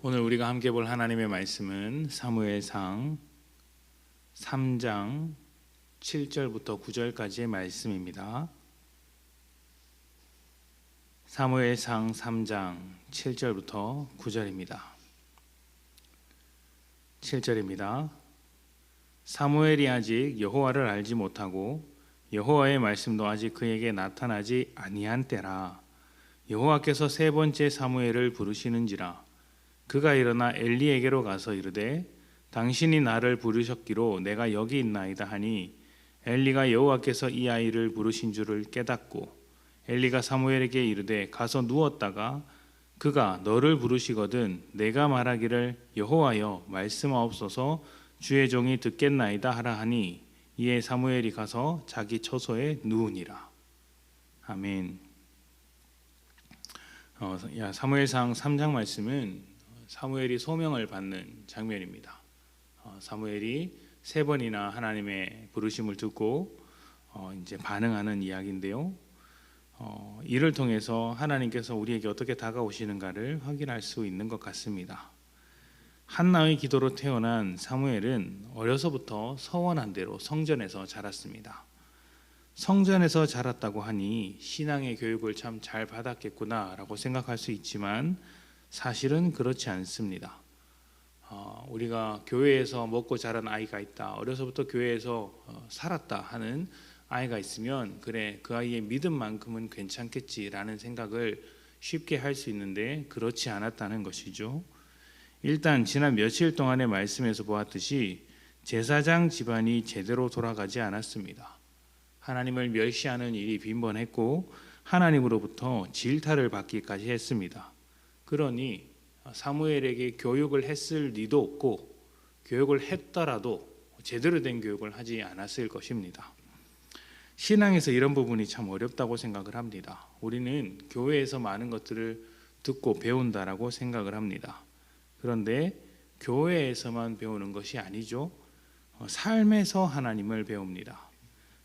오늘 우리가 함께 볼 하나님의 말씀은 사무엘상 3장 7절부터 9절까지의 말씀입니다. 사무엘상 3장 7절부터 9절입니다. 7절입니다. 사무엘이 아직 여호와를 알지 못하고 여호와의 말씀도 아직 그에게 나타나지 아니한 때라. 여호와께서 세 번째 사무엘을 부르시는지라. 그가 일어나 엘리에게로 가서 이르되 당신이 나를 부르셨기로 내가 여기 있나이다 하니 엘리가 여호와께서 이 아이를 부르신 줄을 깨닫고 엘리가 사무엘에게 이르되 가서 누웠다가 그가 너를 부르시거든 내가 말하기를 여호와여 말씀하옵소서 주의 종이 듣겠나이다 하라 하니 이에 사무엘이 가서 자기 처소에 누우니라. 아멘. 사무엘상 3장 말씀은 사무엘이 소명을 받는 장면입니다. 사무엘이 세 번이나 하나님의 부르심을 듣고 이제 반응하는 이야기인데요. 이를 통해서 하나님께서 우리에게 어떻게 다가오시는가를 확인할 수 있는 것 같습니다. 한나의 기도로 태어난 사무엘은 어려서부터 서원한 대로 성전에서 자랐습니다. 성전에서 자랐다고 하니 신앙의 교육을 참 잘 받았겠구나라고 생각할 수 있지만 사실은 그렇지 않습니다. 우리가 교회에서 먹고 자란 아이가 있다, 어려서부터 교회에서 살았다 하는 아이가 있으면 그래 그 아이의 믿음만큼은 괜찮겠지라는 생각을 쉽게 할 수 있는데 그렇지 않았다는 것이죠. 일단 지난 며칠 동안의 말씀에서 보았듯이 제사장 집안이 제대로 돌아가지 않았습니다. 하나님을 멸시하는 일이 빈번했고 하나님으로부터 질타를 받기까지 했습니다. 그러니 사무엘에게 교육을 했을 리도 없고 교육을 했더라도 제대로 된 교육을 하지 않았을 것입니다. 신앙에서 이런 부분이 참 어렵다고 생각을 합니다. 우리는 교회에서 많은 것들을 듣고 배운다라고 생각을 합니다. 그런데 교회에서만 배우는 것이 아니죠. 삶에서 하나님을 배웁니다.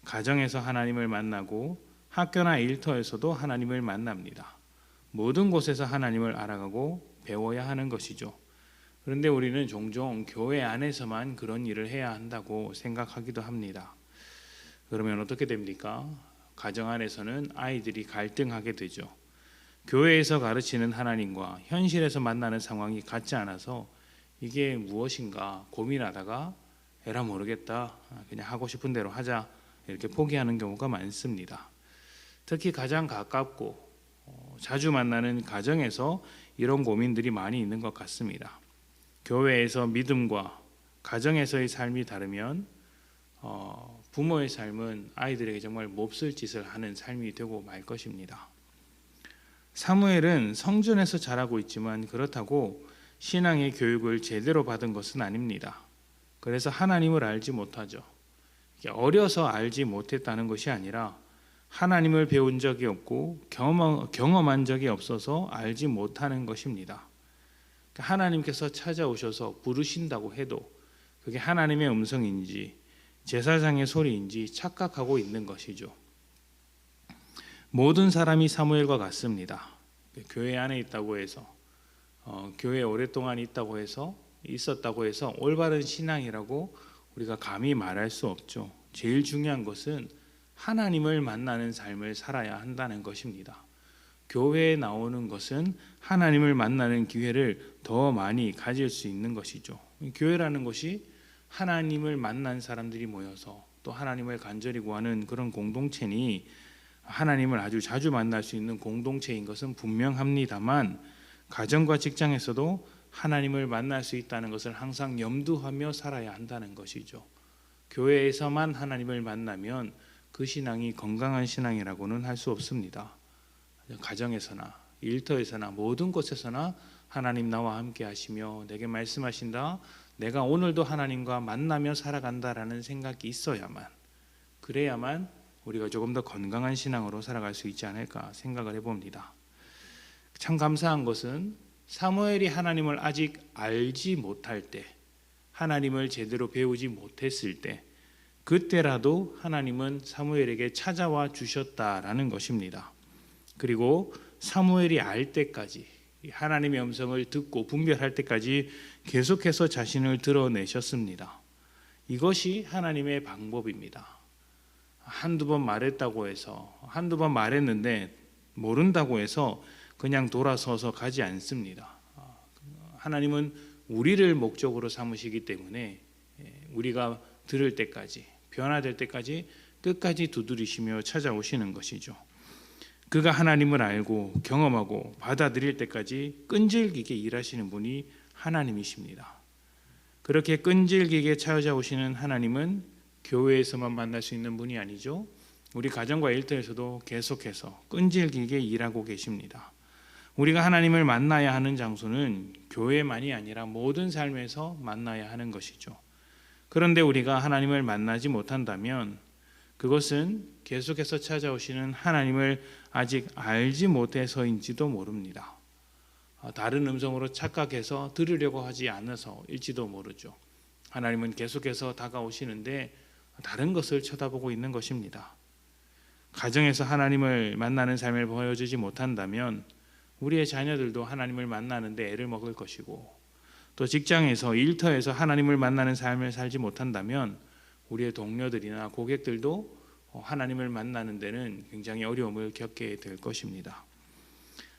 가정에서 하나님을 만나고 학교나 일터에서도 하나님을 만납니다. 모든 곳에서 하나님을 알아가고 배워야 하는 것이죠. 그런데 우리는 종종 교회 안에서만 그런 일을 해야 한다고 생각하기도 합니다. 그러면 어떻게 됩니까? 가정 안에서는 아이들이 갈등하게 되죠. 교회에서 가르치는 하나님과 현실에서 만나는 상황이 같지 않아서 이게 무엇인가 고민하다가 에라 모르겠다, 그냥 하고 싶은 대로 하자 이렇게 포기하는 경우가 많습니다. 특히 가장 가깝고 자주 만나는 가정에서 이런 고민들이 많이 있는 것 같습니다. 교회에서 믿음과 가정에서의 삶이 다르면 부모의 삶은 아이들에게 정말 몹쓸 짓을 하는 삶이 되고 말 것입니다. 사무엘은 성전에서 자라고 있지만 그렇다고 신앙의 교육을 제대로 받은 것은 아닙니다. 그래서 하나님을 알지 못하죠. 어려서 알지 못했다는 것이 아니라 하나님을 배운 적이 없고 경험한 적이 없어서 알지 못하는 것입니다. 하나님께서 찾아오셔서 부르신다고 해도 그게 하나님의 음성인지 제사장의 소리인지 착각하고 있는 것이죠. 모든 사람이 사무엘과 같습니다. 교회 안에 있다고 해서 교회에 오랫동안 있었다고 해서 올바른 신앙이라고 우리가 감히 말할 수 없죠. 제일 중요한 것은 하나님을 만나는 삶을 살아야 한다는 것입니다. 교회에 나오는 것은 하나님을 만나는 기회를 더 많이 가질 수 있는 것이죠. 교회라는 것이 하나님을 만난 사람들이 모여서 또 하나님을 간절히 구하는 그런 공동체니 하나님을 아주 자주 만날 수 있는 공동체인 것은 분명합니다만 가정과 직장에서도 하나님을 만날 수 있다는 것을 항상 염두하며 살아야 한다는 것이죠. 교회에서만 하나님을 만나면 그 신앙이 건강한 신앙이라고는 할 수 없습니다. 가정에서나 일터에서나 모든 곳에서나 하나님 나와 함께 하시며 내게 말씀하신다, 내가 오늘도 하나님과 만나며 살아간다라는 생각이 있어야만, 그래야만 우리가 조금 더 건강한 신앙으로 살아갈 수 있지 않을까 생각을 해봅니다. 참 감사한 것은 사무엘이 하나님을 아직 알지 못할 때, 하나님을 제대로 배우지 못했을 때, 그때라도 하나님은 사무엘에게 찾아와 주셨다라는 것입니다. 그리고 사무엘이 알 때까지 하나님의 음성을 듣고 분별할 때까지 계속해서 자신을 드러내셨습니다. 이것이 하나님의 방법입니다. 한두 번 말했다고 해서, 한두 번 말했는데 모른다고 해서 그냥 돌아서서 가지 않습니다. 하나님은 우리를 목적으로 삼으시기 때문에 우리가 들을 때까지, 변화될 때까지 끝까지 두드리시며 찾아오시는 것이죠. 그가 하나님을 알고 경험하고 받아들일 때까지 끈질기게 일하시는 분이 하나님이십니다. 그렇게 끈질기게 찾아오시는 하나님은 교회에서만 만날 수 있는 분이 아니죠. 우리 가정과 일터에서도 계속해서 끈질기게 일하고 계십니다. 우리가 하나님을 만나야 하는 장소는 교회만이 아니라 모든 삶에서 만나야 하는 것이죠. 그런데 우리가 하나님을 만나지 못한다면 그것은 계속해서 찾아오시는 하나님을 아직 알지 못해서인지도 모릅니다. 다른 음성으로 착각해서 들으려고 하지 않아서일지도 모르죠. 하나님은 계속해서 다가오시는데 다른 것을 쳐다보고 있는 것입니다. 가정에서 하나님을 만나는 삶을 보여주지 못한다면 우리의 자녀들도 하나님을 만나는데 애를 먹을 것이고, 또 직장에서 일터에서 하나님을 만나는 삶을 살지 못한다면 우리의 동료들이나 고객들도 하나님을 만나는 데는 굉장히 어려움을 겪게 될 것입니다.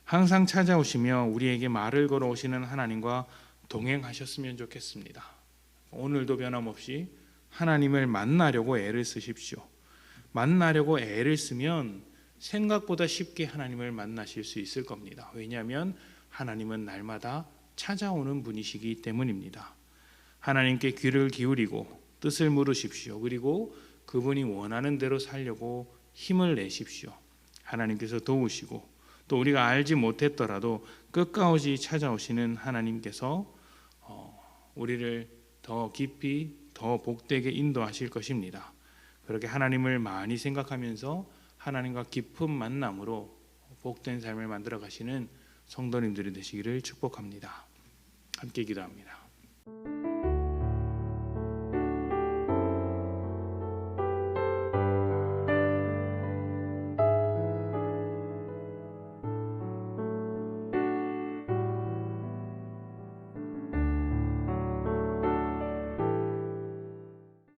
항상 찾아오시며 우리에게 말을 걸어오시는 하나님과 동행하셨으면 좋겠습니다. 오늘도 변함없이 하나님을 만나려고 애를 쓰십시오. 만나려고 애를 쓰면 생각보다 쉽게 하나님을 만나실 수 있을 겁니다. 왜냐하면 하나님은 날마다 찾아오는 분이시기 때문입니다. 하나님께 귀를 기울이고 뜻을 물으십시오. 그리고 그분이 원하는 대로 살려고 힘을 내십시오. 하나님께서 도우시고, 또 우리가 알지 못했더라도 끝까지 찾아오시는 하나님께서 우리를 더 깊이 더 복되게 인도하실 것입니다. 그렇게 하나님을 많이 생각하면서 하나님과 깊은 만남으로 복된 삶을 만들어 가시는 성도님들이 되시기를 축복합니다. 함께 기도합니다.